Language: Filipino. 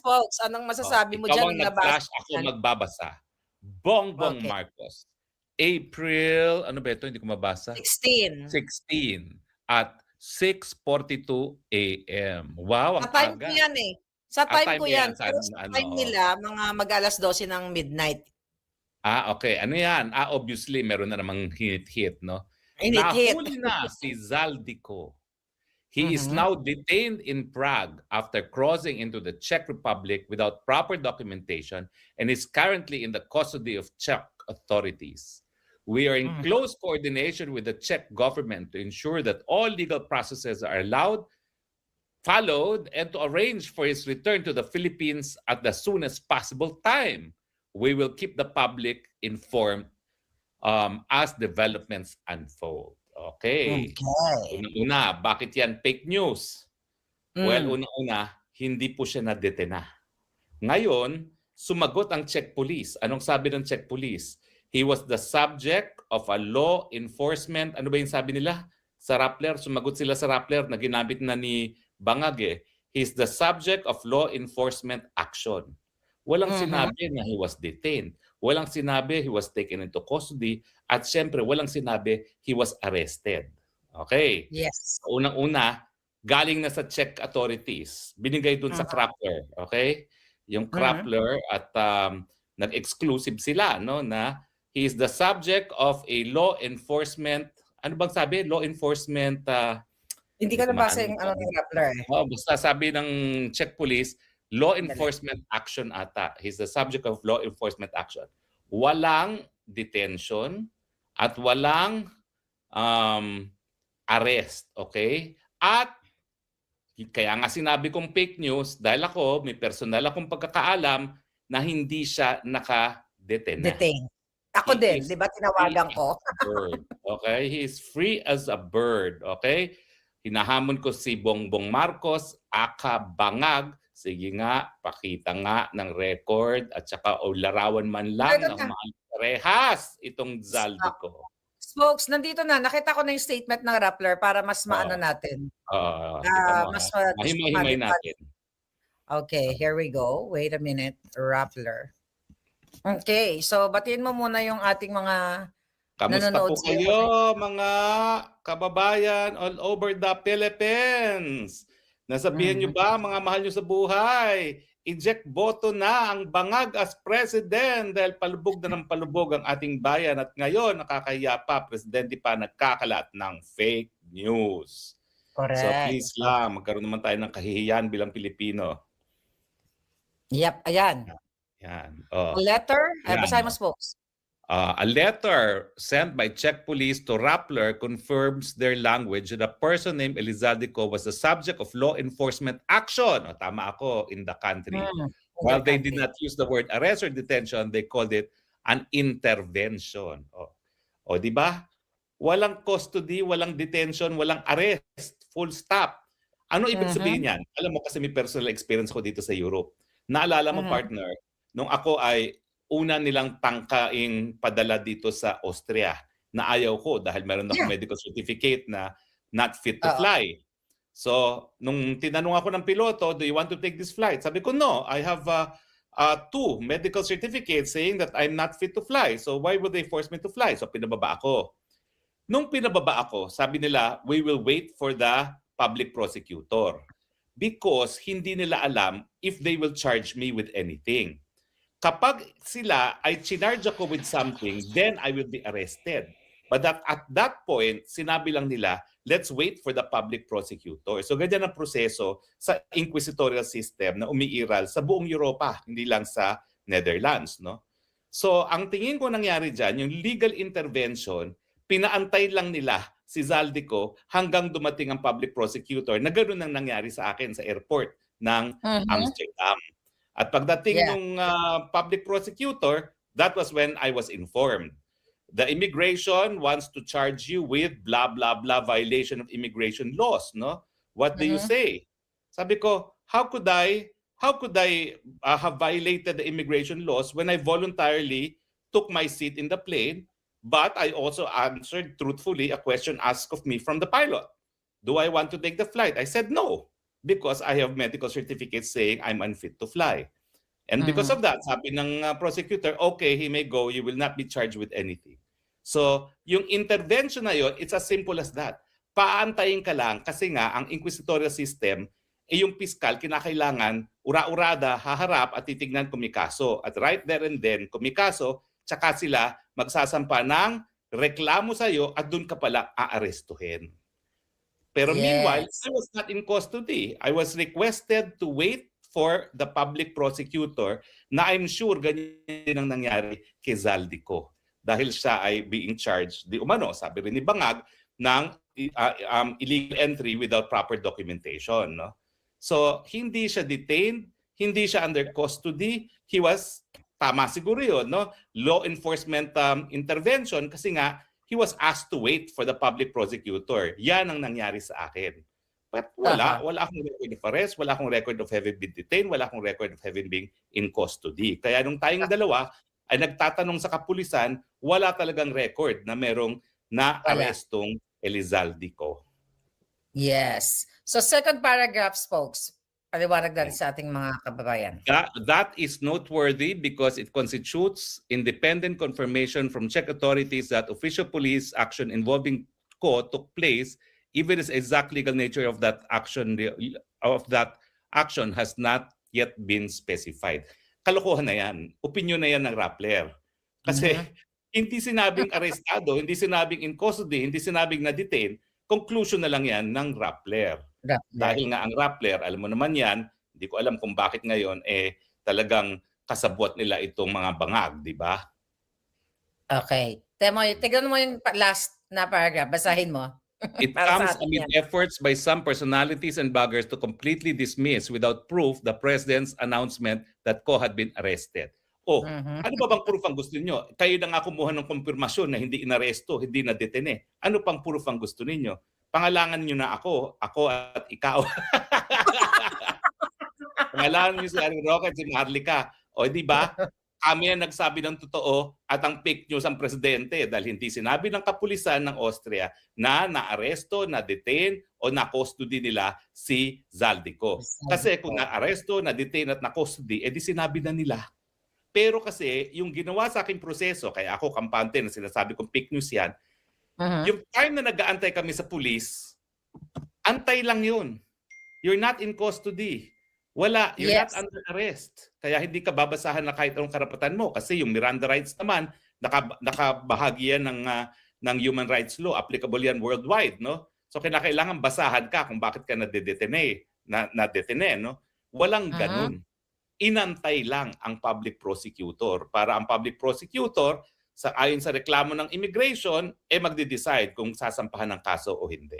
Pokes, anong Oh, masasabi mo ikaw diyan ang nung nabasa nag-flash, mo ako yan? magbabasa. Bongbong Okey. Marcos, April ano ba ito, hindi ko mabasa, 16. 16 at 6:42 AM. Wow, ang Sa-time ko aga. yan, eh. Sa-time Time ko mo yan, yan sa pero sa ano, time oh. nila mga mag-12 ng midnight. Okey. Ano yan? Obviously meron na namang hit-hit 'no. Init-hit. Nahuli na si Zaldico. He is Mhm. now detained in Prague after crossing into the Czech Republic without proper documentation and is currently in the custody of Czech authorities. We are in Mhm. close coordination with the Czech government to ensure that all legal processes are followed, and to arrange for his return to the Philippines at the soonest possible time. We will keep the public informed as developments unfold. Okay. Okey. Una-una, bakit yan fake news? Well, Hmm. una-una, hindi po siya nadetena. Ngayon, sumagot ang Czech Police. Anong sabi ng Czech Police? He was the subject of a law enforcement, ano ba yung sabi nila? Sa Rappler, sumagot sila sa Rappler na ginamit na ni Bangag eh. He's the subject of law enforcement action. Walang Mhm. sinabi na he was detained. Walang sinabi he was taken into custody. At syempre, walang sinabi he was arrested. Okay. Yes. Unang-una, galing na sa Czech authorities. Binigay dun sa Mhm. Crappler. Okay? Yung Mhm. Crappler at nag-exclusive sila no na he is the subject of a law enforcement, ano bang sabi? Law enforcement, Hindi hindi ko ko nabasa maalala yung ano kung ng Rappler, eh. basta sabi ng Czech Police, law Sandali. enforcement action ata. He's the subject of law enforcement action. Walang detention at walang um, arrest, okay? At kaya nga sinabi kong fake news dahil ako may personal akong pagkakaalam na hindi siya nakadetena. Detain. Ako He din, is 'di ba free tinawagan as ko? a bird, okay? He is free as a bird, okay? Hinahamon ko si Bongbong Marcos, aka Bangag, sige nga, pakita nga ng record at saka o larawan man lang Ito ng na. mga parehas itong Ah, Zaldico. Spokes, nandito na, nakita ko na yung statement ng Rappler para mas maano Oo, natin, kita mo mas ha, mahimay-himay ma-detalye. natin. Okay, here we go. Wait a minute, Rappler. Okay, so batiin mo muna yung ating mga Kamusta nanonood po sa'yo ngayon. kayo mga kababayan all over the Philippines? Nasabihan niyo Mhm. ba mga mahal niyo sa buhay, eject boto na ang Bangag as president dahil palubog na ng palubog ang ating bayan at ngayon nakakahiya pa, presidente pa nagkakalat ng fake news. So Correct. please lang, magkaroon naman tayo ng kahihiyan bilang Pilipino. Yep, ayan. Yan, Letter, yan. basahin mo, Spokes. A letter sent by Czech police to Rappler confirms their language that a person named Elizaldico was the subject of law enforcement action. O, tama ako, in the country. In While their they did country. not use the word arrest or detention, they called it an intervention. O di ba? Walang custody, walang detention, walang arrest. Full stop. Ano ibig Mhm, sabihin yan? Alam mo kasi may personal experience ko dito sa Europe. Naalala mo mhm. partner, nung ako ay una nilang tangkaing padala dito sa Austria na ayaw ko dahil meron akong Yeah, medical certificate na not fit to oo. fly. So, nung tinanong ako ng piloto, do you want to take this flight? Sabi ko, no, I have two medical certificates saying that I'm not fit to fly. So, why would they force me to fly? So, pinababa ako. Nung pinababa ako, sabi nila, we will wait for the public prosecutor because hindi nila alam if they will charge me with anything. Kapag sila ay chinarge ako with something, then I will be arrested. But at that point, sinabi lang nila, let's wait for the public prosecutor. So ganyan ang proseso sa inquisitorial system na umiiral sa buong Europa, hindi lang sa Netherlands. No? So ang tingin ko nangyari dyan, yung legal intervention, pinaantay lang nila si Zaldico hanggang dumating ang public prosecutor na ganoon ang nangyari sa akin sa airport ng Mhm, Amsterdam. At pagdating yeah. nung public prosecutor, that was when I was informed. The immigration wants to charge you with blah blah blah violation of immigration laws, no? What do you Mhm, say? Sabi ko, how could I have violated the immigration laws when I voluntarily took my seat in the plane, but I also answered truthfully a question asked of me from the pilot. Do I want to take the flight? I said no. because I have medical certificates saying I'm unfit to fly. And because of that, sabi ng prosecutor, okay, he may go, you will not be charged with anything. So, yung intervention na yun, it's as simple as that. Paantayin ka lang kasi nga ang inquisitorial system, yung piskal, kinakailangan, ura-urada, haharap at titignan kung may kaso. At right there and then, kung may kaso, tsaka sila magsasampa ng reklamo sa'yo at doon ka pala aarestuhin. Pero meanwhile, Yes. I was not in custody. I was requested to wait for the public prosecutor na I'm sure ganyan din ang nangyari kay Zaldico. Dahil siya ay being charged, di umano, sabi rin ni Bangag, ng illegal entry without proper documentation. No? So, hindi siya detained, hindi siya under custody. He was, tama siguro yun, no? Law enforcement intervention kasi nga, he was asked to wait for the public prosecutor. Yan ang nangyari sa akin. But wala akong record of arrest, wala akong record of having been detained, wala akong record of having been in custody. Kaya nung tayong dalawa ay nagtatanong sa kapulisan, wala talagang record na merong na-arrestong Elizaldico. Yes. So second paragraph, folks. Paliwanag natin sa ating mga kababayan. That is noteworthy because it constitutes independent confirmation from Czech authorities that official police action involving Ko took place, even as exact legal nature of that action has not yet been specified. Kalokohan na yan. Opinion na yan ng Rappler. Kasi hindi sinabing arestado, hindi sinabing in custody, hindi sinabing na-detain, conclusion na lang yan ng Rappler. Dahil nga ang Rappler, alam mo naman yan, hindi ko alam kung bakit ngayon talagang kasabwat nila itong mga bangag, di ba? Okay. Tignan mo yung last na paragraph. Basahin mo. It comes amid efforts by some personalities and bloggers to completely dismiss without proof the president's announcement that Ko had been arrested. Ano ba bang proof ang gusto niyo? Kayo na nga kumuha ng konfirmasyon na hindi inaresto, hindi na-detene. Ano pang proof ang gusto ninyo? Pangalangan niyo na ako at ikaw. Pangalangan niyo si Harry Roque at si Marlica. O di ba? Kami ang nagsabi ng totoo at ang fake news ang presidente dahil hindi sinabi ng kapulisan ng Austria na naaresto, na-detain o na-custody nila si Zaldico. Kasi kung na-aresto, na-detain at na-custody, edi sinabi na nila. Pero kasi yung ginawa sa aking proseso, kaya ako kampante na sinasabi kong fake news yan, yung time na nag-aantay kami sa police, antay lang yun. You're not in custody. Wala, you're not under arrest. Kaya hindi ka babasahan na kahit anong karapatan mo kasi yung Miranda rights naman, nakabahagi yan ng human rights law. Applicable yan worldwide, no? So kailangan basahan ka kung bakit ka na-detene, no? Walang ganun. Inantay lang ang public prosecutor para ang public prosecutor ayon sa reklamo ng immigration magde-decide kung sasampahan ng kaso o hindi.